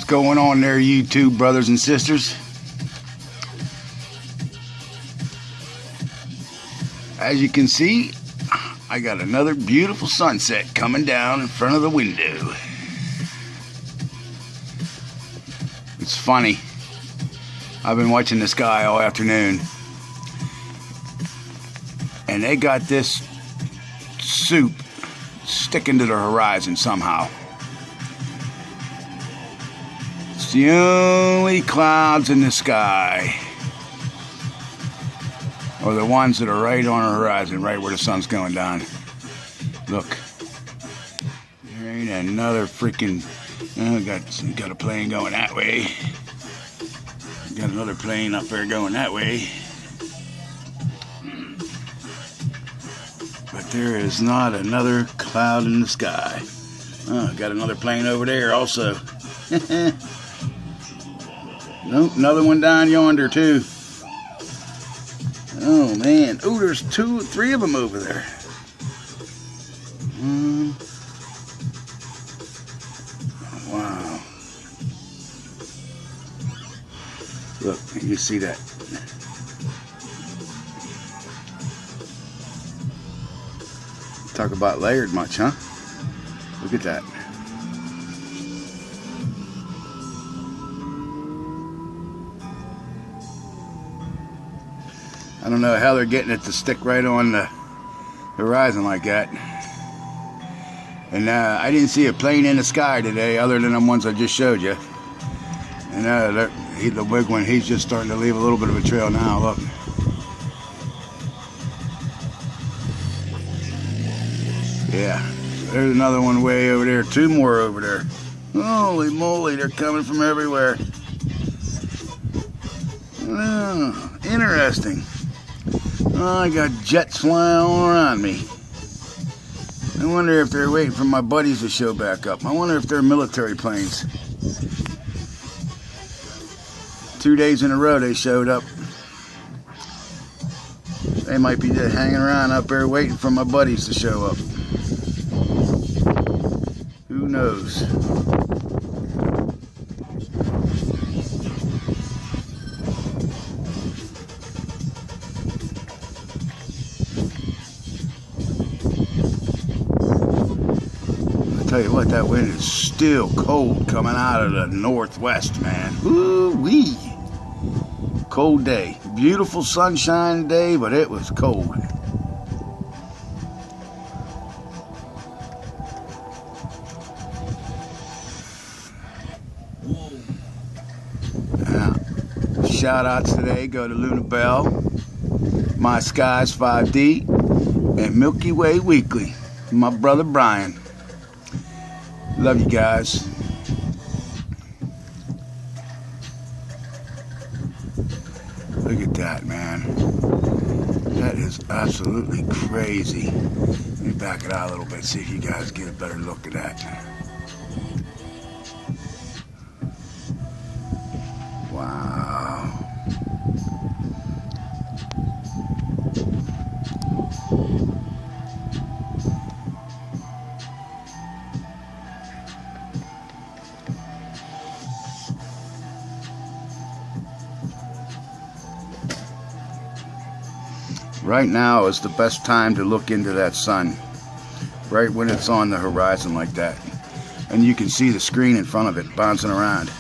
going on there, YouTube brothers and sisters? As you can see, I got another beautiful sunset coming down in front of the window. It's funny. I've been watching the sky all afternoon, and they got this soup sticking to the horizon somehow. It's the only clouds in the sky, or the ones that are right on the horizon, right where the sun's going down. Look, there ain't another freaking. Got a plane going that way. Got another plane up there going that way. But there is not another cloud in the sky. Oh, got another plane over there also. Nope, another one down yonder too. Oh man, oh, there's three of them over there. Wow. Look, you see that? Talk about layered much, huh? Look at that. I don't know how they're getting it to stick right on the horizon like that. And I didn't see a plane in the sky today other than the ones I just showed you. And the big one, he's just starting to leave a little bit of a trail now. Look. Yeah, there's another one way over there. Two more over there. Holy moly, they're coming from everywhere. Oh, interesting. Oh, I got jets flying all around me. I wonder if they're waiting for my buddies to show back up. I wonder if they're military planes. 2 days in a row they showed up. They might be just hanging around up there waiting for my buddies to show up. Who knows? Tell you what, that wind is still cold coming out of the northwest, man. Ooh-wee. Cold day. Beautiful sunshine day, but it was cold. Shout outs today go to Luna Bell, My Skies 5D, and Milky Way Weekly. My brother Brian. Love you guys. Look at that, man. That is absolutely crazy. Let me back it out a little bit, see if you guys get a better look at that. Wow. Right now is the best time to look into that sun, right when it's on the horizon like that, and you can see the screen in front of it bouncing around.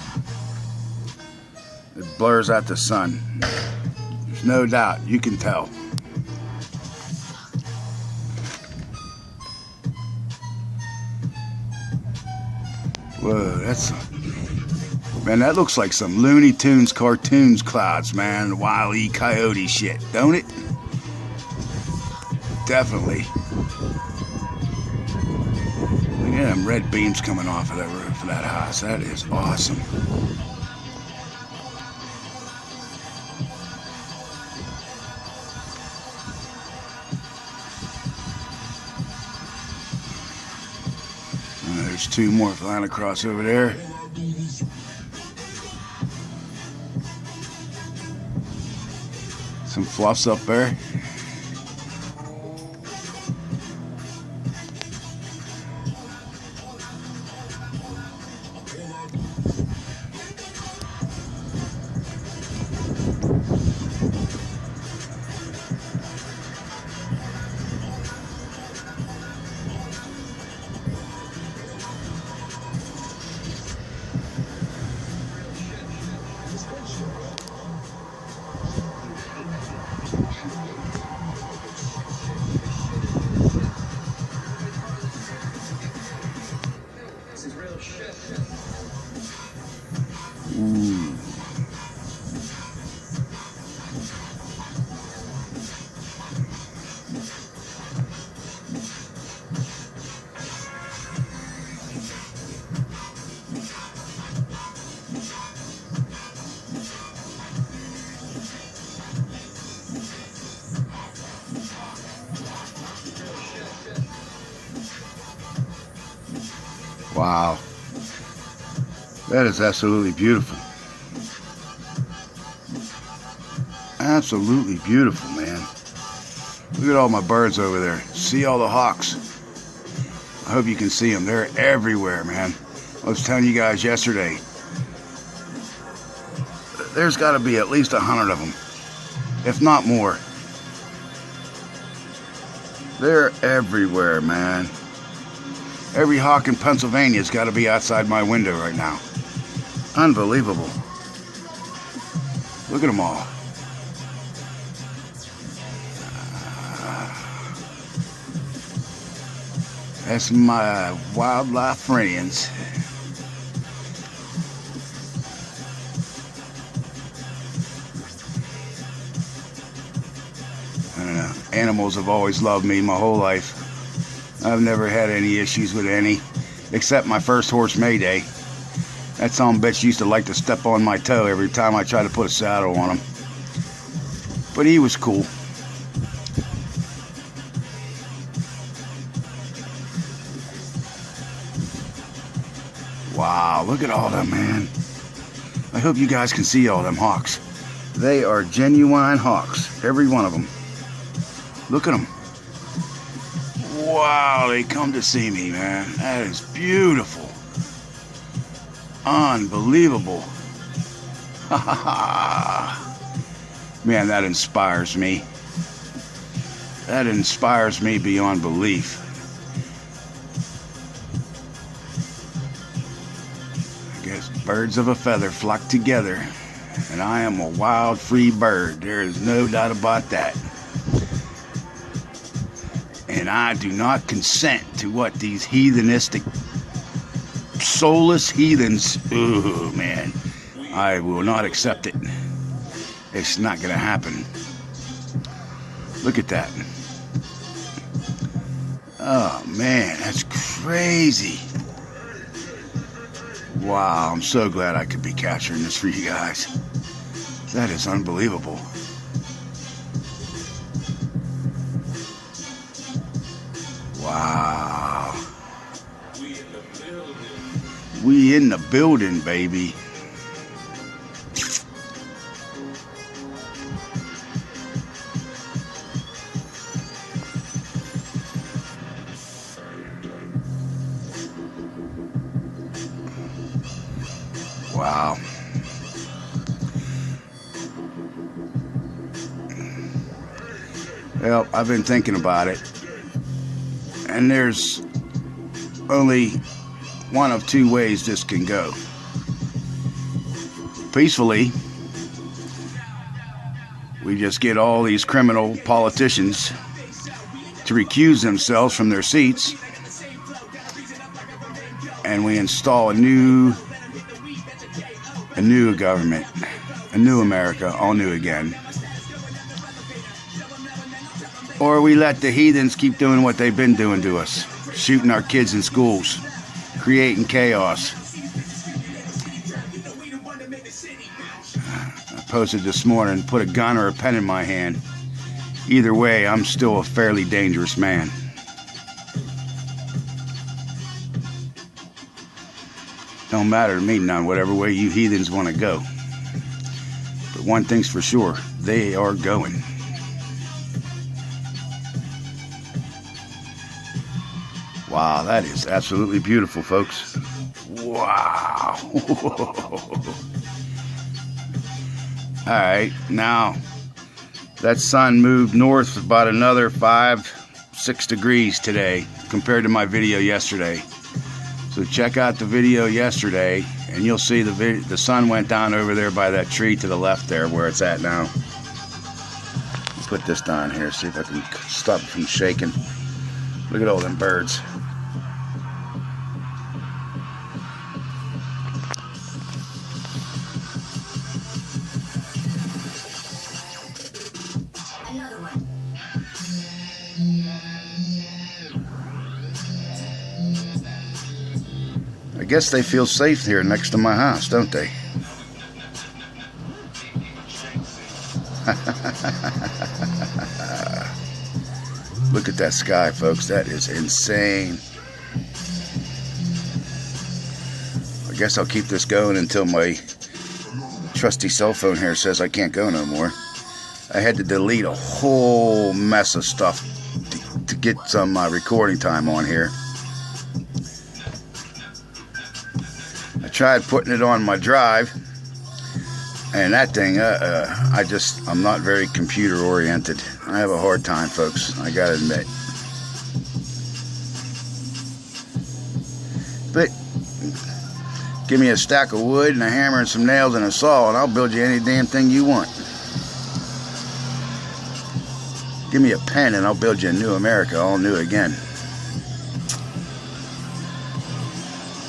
It blurs out the sun. There's no doubt, you can tell. Whoa, man, that looks like some Looney Tunes cartoons clouds, man. Wile E. Coyote shit, don't it? Definitely. Look at them red beams coming off of that roof of that house. That is awesome. There's two more flying across over there. Some fluffs up there. Wow. That is absolutely beautiful. Absolutely beautiful, man. Look at all my birds over there. See all the hawks? I hope you can see them. They're everywhere, man. I was telling you guys yesterday, there's got to be at least 100 of them, if not more. They're everywhere, man. Every hawk in Pennsylvania's got to be outside my window right now. Unbelievable. Look at them all. That's my wildlife friends. I don't know. Animals have always loved me my whole life. I've never had any issues with any, except my first horse, Mayday. That son bitch used to like to step on my toe every time I tried to put a saddle on him. But he was cool. Wow, look at all them, man. I hope you guys can see all them hawks. They are genuine hawks, every one of them. Look at them. Wow, they come to see me, man. That is beautiful. Unbelievable. Ha ha ha. Man, that inspires me. That inspires me beyond belief. I guess birds of a feather flock together, and I am a wild, free bird. There is no doubt about that. And I do not consent to what these heathenistic, soulless heathens, ooh, man, I will not accept it. It's not going to happen. Look at that. Oh, man, that's crazy. Wow, I'm so glad I could be capturing this for you guys. That is unbelievable. Wow. We in the building, baby. Wow. Well, I've been thinking about it. And there's only one of two ways this can go. Peacefully, we just get all these criminal politicians to recuse themselves from their seats, and we install a new government, a new America, all new again. Or we let the heathens keep doing what they've been doing to us, shooting our kids in schools, creating chaos. I posted this morning, put a gun or a pen in my hand. Either way, I'm still a fairly dangerous man. Don't matter to me none, whatever way you heathens want to go. But one thing's for sure, they are going. Wow, that is absolutely beautiful, folks. Wow. Alright, now that sun moved north about another 5-6 degrees today compared to my video yesterday. So check out the video yesterday and you'll see the sun went down over there by that tree to the left there where it's at now. Put this down here, see if I can stop it from shaking. Look at all them birds. Another one. I guess they feel safe here next to my house, don't they? Look at that sky, folks. That is insane. guess I'll keep this going until my trusty cell phone here says I can't go no more. I had to delete a whole mess of stuff to get some recording time on here. I tried putting it on my drive, and that thing, I'm not very computer oriented. I have a hard time, folks, I gotta admit. But give me a stack of wood and a hammer and some nails and a saw, and I'll build you any damn thing you want. Give me a pen and I'll build you a new America, all new again.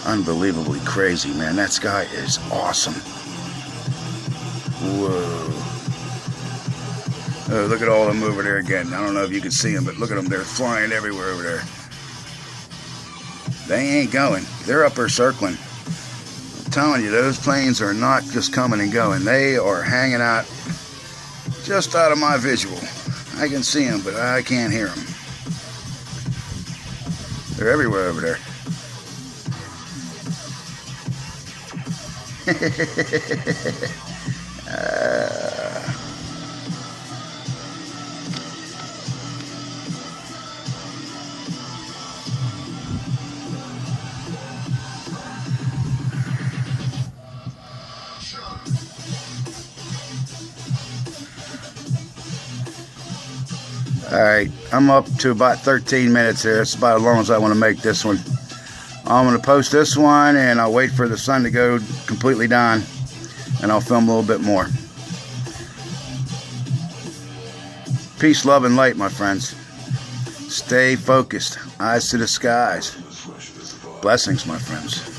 Unbelievably crazy, man. That sky is awesome. Whoa. Oh, look at all of them over there again. I don't know if you can see them, but look at them. They're flying everywhere over there. They ain't going. They're up there circling. I'm telling you, those planes are not just coming and going. They are hanging out just out of my visual. I can see them, but I can't hear them. They're everywhere over there. Alright, I'm up to about 13 minutes here. It's about as long as I want to make this one. I'm going to post this one, and I'll wait for the sun to go completely down, and I'll film a little bit more. Peace, love, and light, my friends. Stay focused. Eyes to the skies. Blessings, my friends.